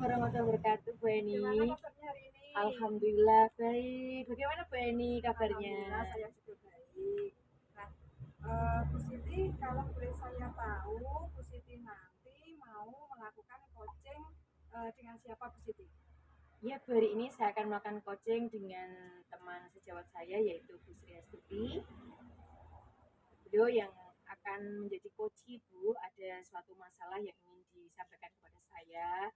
warahmatullahi wabarakatuh, Bu Eni. Gimana kabarnya hari ini? Alhamdulillah baik. Bagaimana Bu Eni kabarnya? Alhamdulillah saya juga baik. Nah, Bu Siti, kalau boleh saya tahu, Bu Siti nanti mau melakukan coaching dengan siapa Bu Siti? Ya, Bu, hari ini saya akan melakukan coaching dengan teman sejawat saya yaitu Bu Sri Astuti. Beliau yang akan menjadi coach Bu, ada suatu masalah yang ingin disampaikan kepada saya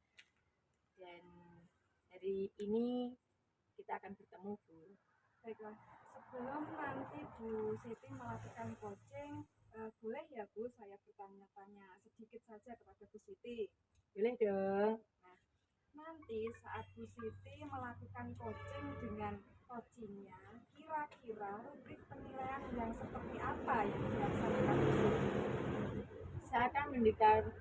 dan hari ini kita akan bertemu Bu. Baiklah, sebelum nanti Bu Siti melakukan coaching, boleh ya Bu saya bertanya-tanya sedikit saja kepada Bu Siti? Boleh dong. Nanti saat Bu Siti melakukan coaching dengan coachingnya, kira-kira rubrik penilaian yang seperti apa yang dilaksanakan Bu Siti? Saya akan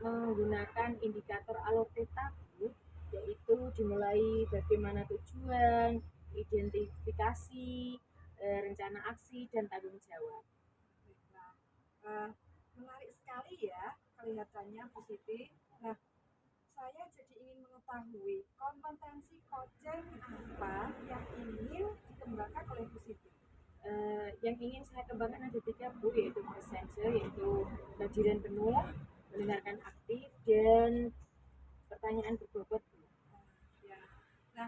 menggunakan indikator Aloteta Bu, yaitu dimulai bagaimana tujuan, identifikasi, rencana aksi, dan tanggung jawab. Baiklah, menarik sekali ya kelihatannya Bu Siti. Nah, saya jadi ingin mengetahui kompetensi coaching apa yang ingin dikembangkan oleh Bu Siti. Yang ingin saya kembangkan ada 3 Bu, yaitu presence, yaitu kehadiran penuh, mendengarkan aktif, dan pertanyaan berbobot Bu. Ya. Nah,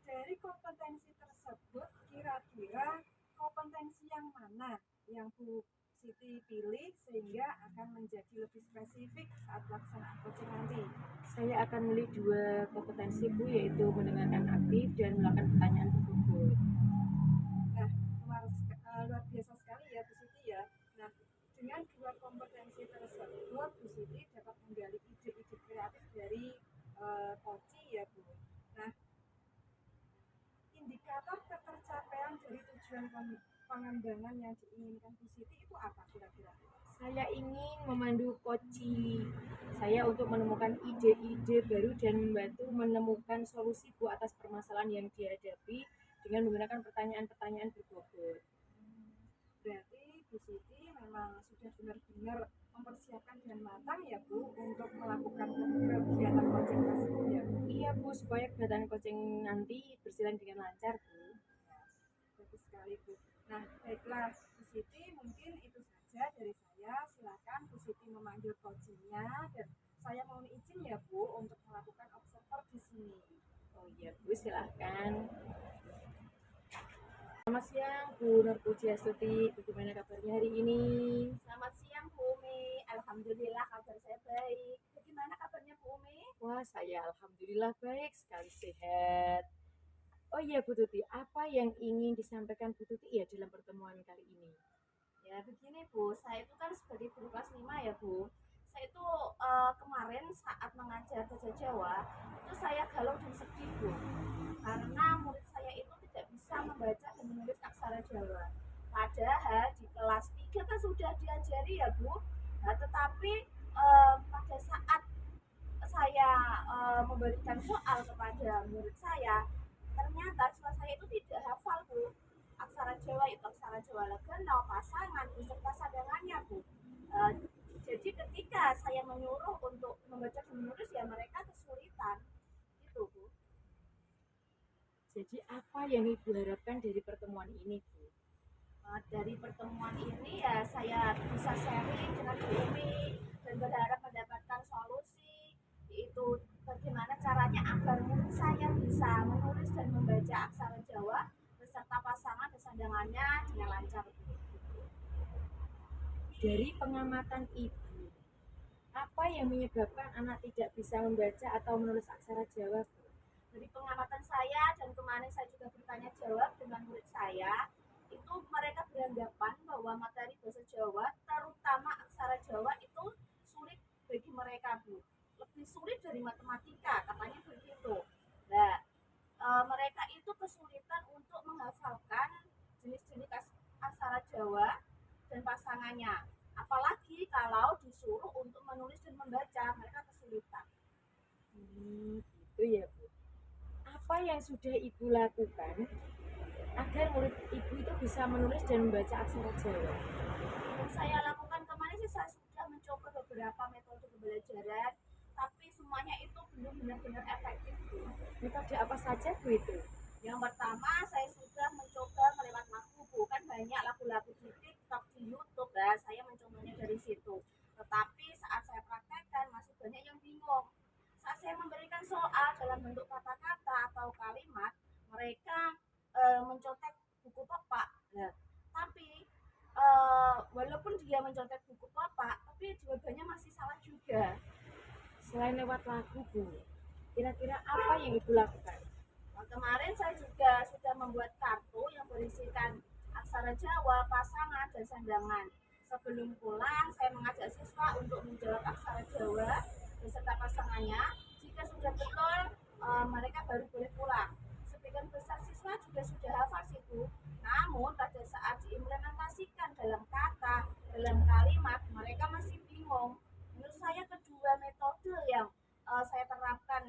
dari kompetensi tersebut kira-kira kompetensi yang mana yang Bu Siti pilih sehingga akan menjadi lebih spesifik saat pelaksanaan coaching nanti? Saya akan memilih 2 kompetensi Bu, yaitu mendengarkan aktif dan melakukan pertanyaan berbobot. Nah, luar biasa sekali ya Bu Siti ya. Nah, dengan 2 kompetensi tersebut Bu Siti dapat menggali ide-ide kreatif dari coaching ya Bu. Nah, indikator ketercapaian dari tujuan pengembangan yang diinginkan Bu Siti itu apa kira-kira? Saya ingin memandu coaching saya untuk menemukan ide-ide baru dan membantu menemukan solusi Bu atas permasalahan yang dihadapi dengan menggunakan pertanyaan-pertanyaan berbobot. Berarti Bu Siti memang sudah benar-benar mempersiapkan dengan matang ya Bu untuk melakukan kegiatan coaching tersebut ya Bu? Iya Bu, supaya kegiatan coaching nanti berjalan dengan lancar Bu. Bagus sekali Bu. Nah, baiklah Bu Siti, mungkin itu saja dari saya. Silakan Bu Siti memanggil coachingnya dan saya mohon izin ya Bu untuk melakukan observer di sini. Oh iya Bu, silahkan. Selamat siang Bu Nur Pujiastuti, bagaimana kabarnya hari ini? Selamat siang Bu Umi, alhamdulillah kabar saya baik. Bagaimana kabarnya Bu Umi? Wah, saya alhamdulillah baik sekali, sehat. Oh iya Bu Tuti, apa yang ingin disampaikan Bu Tuti ya dalam pertemuan kali ini? Ya begini Bu, saya itu kan sebagai guru kelas 5 ya Bu. Saya itu kemarin saat mengajar bahasa Jawa itu saya galau dan sedih Bu, karena murid saya itu tidak bisa membaca dan menulis aksara Jawa. Padahal di kelas 3 kan sudah diajari ya Bu. Nah, tetapi pada saat saya memberikan soal kepada murid saya, ternyata siswa saya itu tidak hafal Bu. Aksara Jawa itu aksara Jawa legenda, pasangan, beserta sadangannya Bu. Jadi ketika saya menyuruh untuk membaca dan menulis ya mereka kesulitan. Itu Bu. Jadi apa yang Ibu harapkan dari pertemuan ini Bu? Dari pertemuan ini ya saya bisa sharing dengan Bu Umi dan berharap mendapatkan solusi, yaitu bagaimana caranya agar murid saya bisa menulis dan membaca aksara Jawa beserta pasangan dan sandangannya dengan lancar. Dari pengamatan Ibu, apa yang menyebabkan anak tidak bisa membaca atau menulis aksara Jawa Bu? Dari pengamatan saya dan kemarin saya juga bertanya jawab dengan murid saya, itu mereka beranggapan bahwa materi bahasa Jawa, terutama aksara Jawa itu sulit bagi mereka Bu. Lebih sulit dari matematika, katanya begitu. Nah, mereka itu kesulitan untuk menghafalkan jenis-jenis aksara Jawa dan pasangannya. Apalagi kalau disuruh untuk menulis dan membaca, mereka kesulitan. Gitu ya Bu. Apa yang sudah Ibu lakukan agar murid Ibu itu bisa menulis dan membaca aksara Jawa? Yang saya lakukan kemarin sih saya sudah mencoba beberapa metode pembelajaran tapi semuanya itu belum benar-benar efektif Bu. Metode apa saja Bu itu? Yang pertama saya sudah mencoba melewat lagu Bu, kan banyak lagu-lagu di TikTok, di YouTube lah, saya mencobanya dari situ. Tetapi saat saya praktekkan masih banyak yang bingung. Saat saya memberikan soal dalam bentuk kata-kata atau kalimat, mereka mencontek buku papa. Nah, tapi walaupun dia mencontek buku papa, tapi jawabannya masih salah juga. Selain lewat lagu Bu, kira-kira apa yang Ibu lakukan? Nah, kemarin saya juga sudah membuat kartu yang berisikan aksara Jawa, pasangan, dan sandangan. Sebelum pulang, saya mengajak siswa untuk menjawab aksara Jawa beserta pasangannya. Jika sudah betul, mereka baru boleh pulang. Sebagian besar siswa juga sudah hafal sih Bu. Namun pada saat diimplementasikan dalam kata, dalam kalimat, mereka masih bingung. Menurut saya kedua metode yang saya terapkan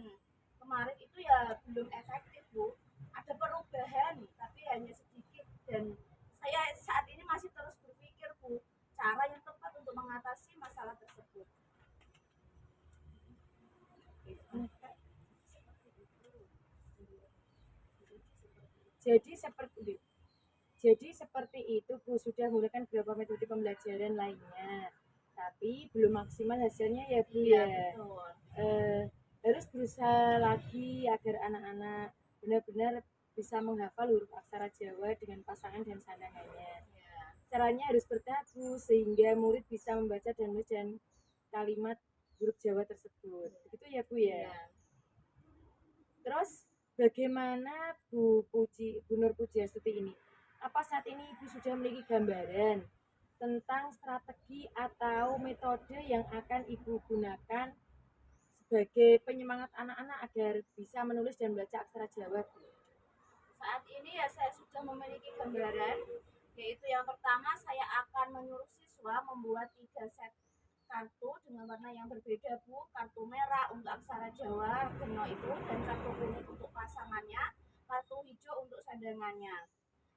kemarin itu ya belum efektif Bu, ada perubahan tapi hanya sedikit, dan saya saat ini masih terus berpikir Bu cara yang tepat untuk mengatasi masalah tersebut. Jadi seperti itu Bu, sudah menggunakan beberapa metode pembelajaran lainnya, tapi belum maksimal hasilnya ya Bu Iya ya. betul. Harus berusaha lagi agar anak-anak benar-benar bisa menghafal huruf aksara Jawa dengan pasangan dan sandangannya. Ya. Caranya harus bertabu sehingga murid bisa membaca dan menulis dan kalimat huruf Jawa tersebut. Begitu ya Bu ya. Ya. Terus bagaimana Bu Nur Pujiastuti ini? Apa saat ini Ibu sudah memiliki gambaran tentang strategi atau metode yang akan Ibu gunakan sebagai penyemangat anak-anak agar bisa menulis dan membaca aksara Jawa? Saat ini ya saya sudah memiliki gambaran, yaitu yang pertama saya akan menyuruh siswa membuat 3 set kartu dengan warna yang berbeda Bu. Kartu merah untuk aksara Jawa Geno itu, dan kartu kuning untuk pasangannya, kartu hijau untuk sandangannya.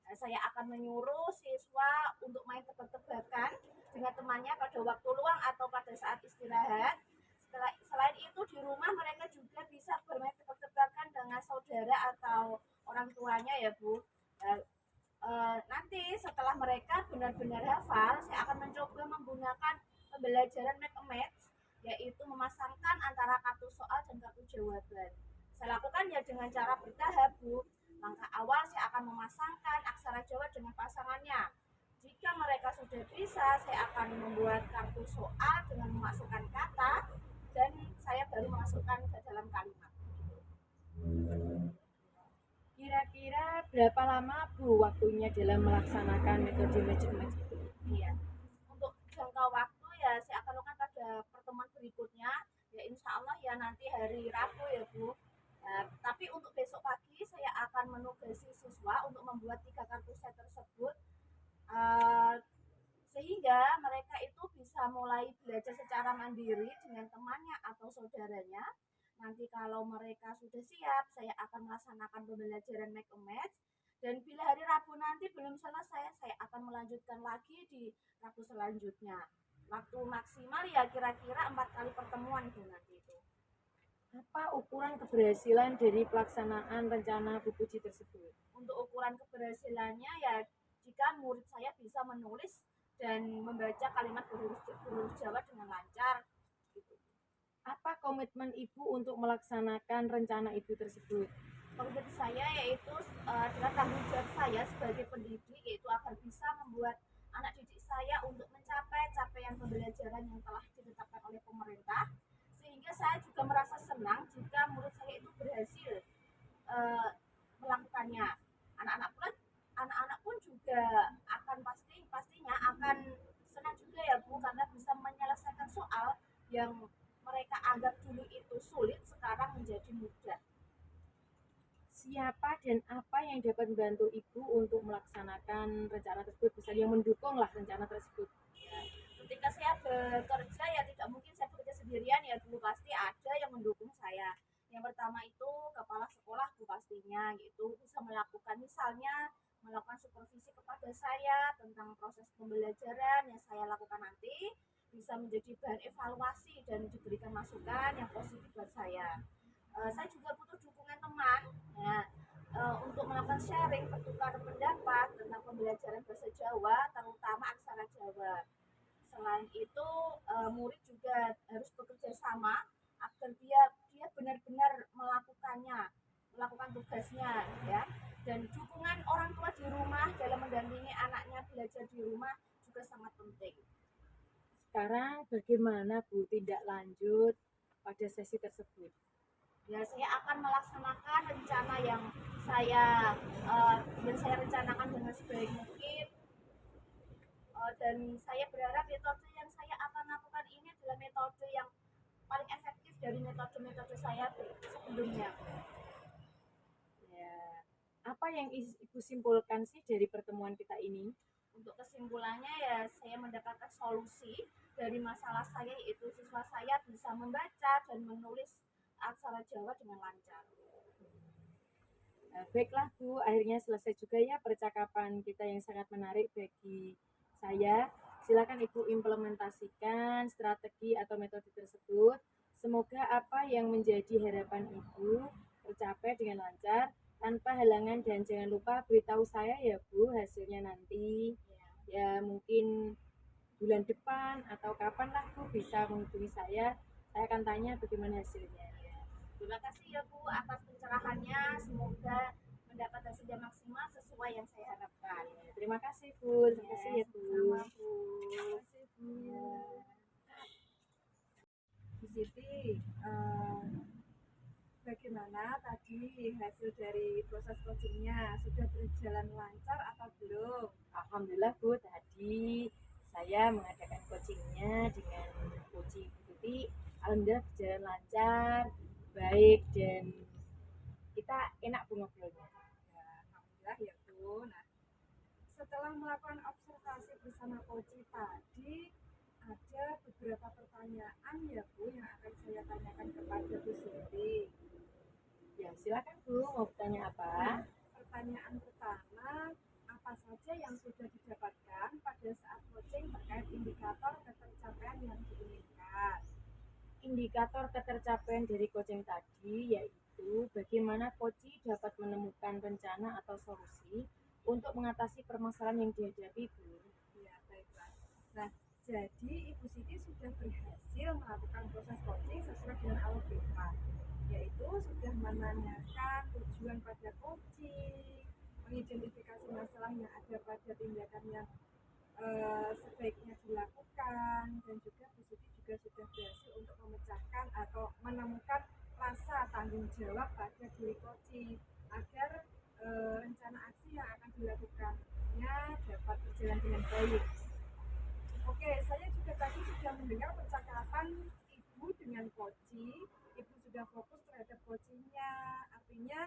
Nah, saya akan menyuruh siswa untuk main tebak-tebakan dengan temannya pada waktu luang atau pada saat istirahat. Selain itu di rumah mereka juga bisa bermain tebak-tebakan dengan saudara atau orang tuanya ya Bu. Nah, nanti setelah mereka benar-benar hafal, saya akan mencoba menggunakan pembelajaran mathematics, yaitu memasangkan antara kartu soal dan kartu jawaban. Saya lakukan ya dengan cara bertahap Bu. Langkah awal saya akan memasangkan aksara Jawa dengan pasangannya. Jika mereka sudah bisa, saya akan membuat kartu soal dengan memasukkan kata, dan saya baru memasukkan ke dalam kalimat. Kira-kira berapa lama Bu waktunya dalam melaksanakan metode Magic Magic itu? Iya. Untuk jangka waktu ya saya akan lakukan pada pertemuan berikutnya, ya insya Allah ya nanti hari Rabu ya Bu. Tapi untuk besok pagi saya akan menugasi siswa untuk membuat 3 kartu set tersebut, uh, sehingga mereka itu bisa mulai belajar secara mandiri dengan temannya atau saudaranya. Nanti kalau mereka sudah siap, saya akan melaksanakan pembelajaran make a match. Dan bila hari Rabu nanti belum selesai, saya akan melanjutkan lagi di Rabu selanjutnya. Waktu maksimal ya kira-kira 4 kali pertemuan itu nanti itu. Apa ukuran keberhasilan dari pelaksanaan rencana Bu Puji tersebut? Untuk ukuran keberhasilannya ya jika murid saya bisa menulis dan membaca kalimat berhuruf Jawa dengan lancar. Gitu. Apa komitmen Ibu untuk melaksanakan rencana Ibu tersebut? Komitmen saya yaitu adalah tanggung jawab saya sebagai pendidik, yaitu agar bisa membuat anak didik saya untuk mencapai capaian pembelajaran yang telah ditetapkan oleh pemerintah, sehingga saya juga merasa senang jika murid saya itu berhasil melakukannya. Anak-anak pun juga akan pastinya akan senang juga ya Bu, karena bisa menyelesaikan soal yang mereka anggap dulu itu sulit sekarang menjadi mudah. Siapa dan apa yang dapat membantu Ibu untuk melaksanakan rencana tersebut, misalnya yang mendukunglah rencana tersebut? Ya, ketika saya bekerja ya tidak mungkin saya bekerja sendirian ya Bu, pasti ada yang mendukung saya. Yang pertama itu kepala sekolah Bu, pastinya yaitu bisa melakukan misalnya melakukan supervisi kepada saya tentang proses pembelajaran yang saya lakukan nanti. bisa menjadi bahan evaluasi dan diberikan masukan yang positif buat saya. Saya juga butuh dukungan teman ya, untuk melakukan sharing, bertukar pendapat tentang pembelajaran bahasa Jawa, terutama aksara Jawa. Selain itu, murid juga harus bekerja sama agar dia benar-benar melakukan tugasnya ya. Dan dukungan orang tua di rumah dalam mendampingi anaknya belajar di rumah juga sangat penting. Sekarang bagaimana Bu tindak lanjut pada sesi tersebut? Ya, saya akan melaksanakan rencana yang saya rencanakan dengan sebaik mungkin. Dan saya berharap metode yang saya akan lakukan ini adalah metode yang paling efektif dari metode-metode saya sebelumnya. Ya, apa yang Ibu simpulkan sih dari pertemuan kita ini? Untuk kesimpulannya ya, saya mendapatkan solusi dari masalah saya, yaitu siswa saya bisa membaca dan menulis aksara Jawa dengan lancar. Baiklah Bu, akhirnya selesai juga ya percakapan kita yang sangat menarik bagi saya. Silakan Ibu implementasikan strategi atau metode tersebut. Semoga apa yang menjadi harapan Ibu tercapai dengan lancar tanpa halangan, dan jangan lupa beritahu saya ya Bu hasilnya nanti. Ya mungkin bulan depan atau kapan lah Bu bisa menghubungi saya akan tanya bagaimana hasilnya. Terima kasih ya Bu atas pencerahannya, semoga mendapat hasil yang maksimal sesuai yang saya harapkan. Terima kasih Bu, terima kasih ya Bu. Sama Bu. Terima kasih Bu. Bu Siti, bagaimana tadi hasil dari proses coachingnya? Sudah berjalan lancar atau belum? Alhamdulillah Bu, tadi saya mengadakan coachingnya dengan coaching Bu Tuti. Alhamdulillah berjalan lancar, baik, dan kita enak Bu ngobrolnya. Ya, alhamdulillah ya Bu. Nah, setelah melakukan observasi bersama coaching tadi, ada beberapa pertanyaan ya Bu yang akan saya tanyakan kepada Bu Siti. Ya, silakan Bu, mau bertanya apa? Nah, pertanyaan pertama, apa saja yang sudah didapatkan pada saat coaching terkait indikator ketercapaian yang diinginkan? Indikator ketercapaian dari coaching tadi yaitu bagaimana coach dapat menemukan rencana atau solusi untuk mengatasi permasalahan yang dihadapi Bu. Ya, baiklah. Nah, jadi Ibu Siti sudah berhasil melakukan proses coaching sesuai dengan alur BK, yaitu sudah menanyakan tujuan pada coaching, mengidentifikasi masalah yang ada pada tindakan yang sebaiknya dilakukan, dan juga Bu Siti juga sudah berhasil untuk memecahkan atau menemukan rasa tanggung jawab pada diri coaching agar rencana aksi yang akan dilakukannya dapat berjalan dengan baik. Oke, saya juga tadi sudah mendengar percakapan Ibu dengan coaching. Ibu sudah fokus terhadap coachingnya, artinya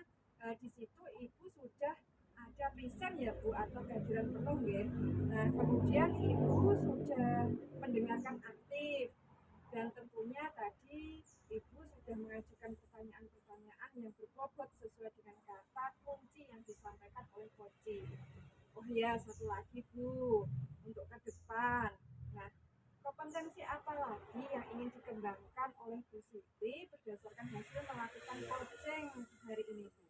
di situ Ibu sudah ada present ya Bu, atau kehadiran penuh ya. Nah, kemudian Ibu sudah mendengarkan aktif, dan tentunya tadi Ibu sudah mengajukan pertanyaan-pertanyaan yang berbobot sesuai dengan kata kunci yang disampaikan oleh coaching. Oh ya, satu lagi Bu, untuk ke depan. Nah, kompetensi apa lagi yang ingin dikembangkan oleh Bu Siti berdasarkan hasil melakukan coaching hari ini Bu?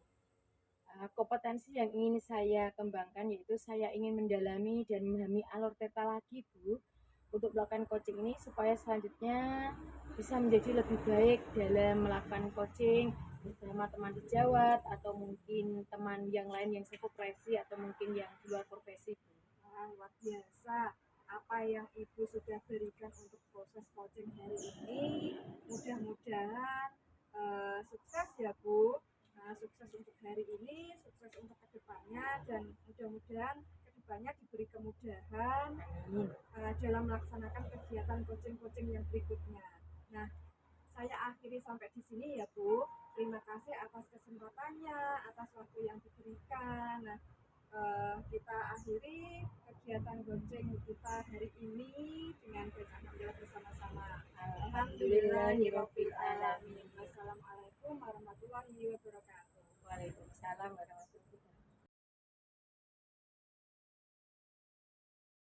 Kompetensi yang ingin saya kembangkan yaitu saya ingin mendalami dan memahami alur theta lagi Bu, untuk melakukan coaching ini supaya selanjutnya bisa menjadi lebih baik dalam melakukan coaching bersama teman sejawat atau mungkin teman yang lain yang seprofesi atau mungkin yang di luar profesi Bu. Luar biasa apa yang Ibu sudah berikan untuk proses coaching hari ini. Mudah-mudahan sukses ya Bu. Sukses untuk hari ini, sukses untuk kedepannya, dan mudah-mudahan kedepannya diberi kemudahan dalam melaksanakan kegiatan coaching-coaching yang berikutnya. Nah, saya akhiri sampai di sini ya Bu. Terima kasih atas kesempatannya, atas waktu yang diberikan. Nah, kita akhiri kegiatan coaching kita hari ini dengan alhamdulillah bersama-sama. Alhamdulillahirabbil alamin. Wassalamualaikum warahmatullahi wabarakatuh. Waalaikumsalam warahmatullahi wabarakatuh.